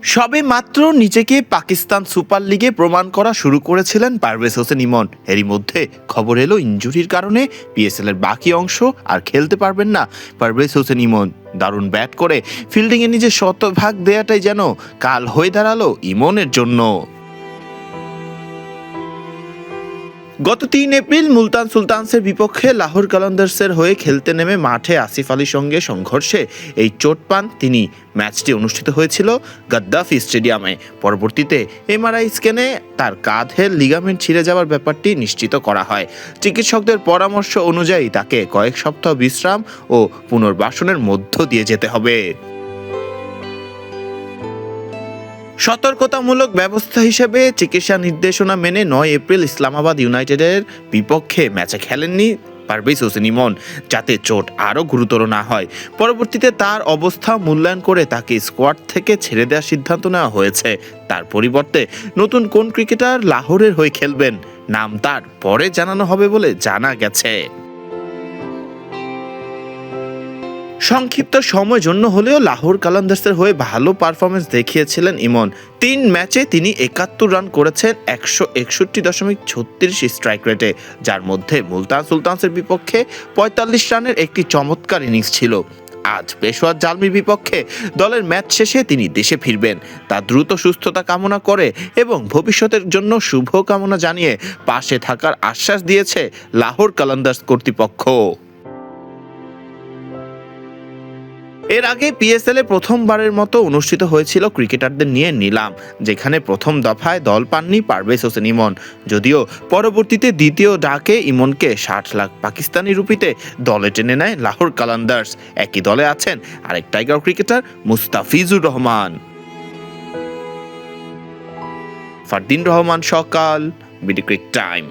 সবে মাত্র নিজেকে পাকিস্তান সুপার লিগে প্রমাণ করা শুরু করেছিলেন পারভেজ হোসেন ইমন। এরই মধ্যে খবর এলো ইনজুরির কারণে পিএসএল এর বাকি অংশ আর খেলতে পারবেন না পারভেজ হোসেন ইমন। দারুণ ব্যাট করে ফিল্ডিংয়ে নিজের শতভাগ দেয়াটাই যেন কাল হয়ে দাঁড়ালো ইমনের জন্য। গত 3 এপ্রিল মুলতান সুলতানসের বিপক্ষে লাহোর কালান্দার্সের হয়ে খেলতে নেমে মাঠে আসিফ আলীর সঙ্গে সংঘর্ষে এই চোট পান তিনি। ম্যাচটি অনুষ্ঠিত হয়েছিল গাদ্দাফি স্টেডিয়ামে। পরবর্তীতে এমআরআই স্ক্যানে তার কাঁধের লিগামেন্ট ছিঁড়ে যাওয়ার ব্যাপারটি নিশ্চিত করা হয়। চিকিৎসকদের পরামর্শ অনুযায়ী তাকে কয়েক সপ্তাহ বিশ্রাম ও পুনর্বাসনের মধ্য দিয়ে যেতে হবে। সতর্কতামূলক ব্যবস্থা হিসেবে চিকিৎসা নির্দেশনা মেনে 9 এপ্রিল ইসলামাবাদ ইউনাইটেডের বিপক্ষে ম্যাচে খেলেননি পারভেজ হোসেন ইমন, যাতে চোট আরও গুরুতর না হয়। পরবর্তীতে তার অবস্থা মূল্যায়ন করে তাকে স্কোয়াড থেকে ছেড়ে দেওয়ার সিদ্ধান্ত নেওয়া হয়েছে। তার পরিবর্তে নতুন কোন ক্রিকেটার লাহোরের হয়ে খেলবেন নাম তার পরে জানানো হবে বলে জানা গেছে। সংক্ষিপ্ত সময়ের জন্য হলেও লাহোর কালান্দার্সের হয়ে ভালো পারফরমেন্স দেখিয়েছিলেন ইমন। 3 ম্যাচে তিনি 71 রান করেছেন 161.36 স্ট্রাইক রেটে, যার মধ্যে মুলতান সুলতানসের বিপক্ষে 45 রানের একটি চমৎকার ইনিংস ছিল। আজ পেশোয়ার জালমির বিপক্ষে দলের ম্যাচ শেষে তিনি দেশে ফিরবেন। তার দ্রুত সুস্থতা কামনা করে এবং ভবিষ্যতের জন্য শুভ কামনা জানিয়ে পাশে থাকার আশ্বাস দিয়েছে লাহোর কালান্দার্স কর্তৃপক্ষ। এর আগে পিএসএল এ প্রথমবারের মতো অনুষ্ঠিত হয়েছিল ক্রিকেটারদের নিয়ে নিলাম, যেখানে প্রথম দফায় দল পাননি পারভেজ হোসেন ইমন। যদিও পরবর্তীতে দ্বিতীয় ডাকে ইমনকে 60 লাখ পাকিস্তানি রুপিতে দলে টেনে নেয় লাহোর কালান্দার্স। একই দলে আছেন আরেক টাইগার ক্রিকেটার মুস্তাফিজুর রহমান। ফারদিন রহমান সকাল, বিডি ক্রিক টাইম।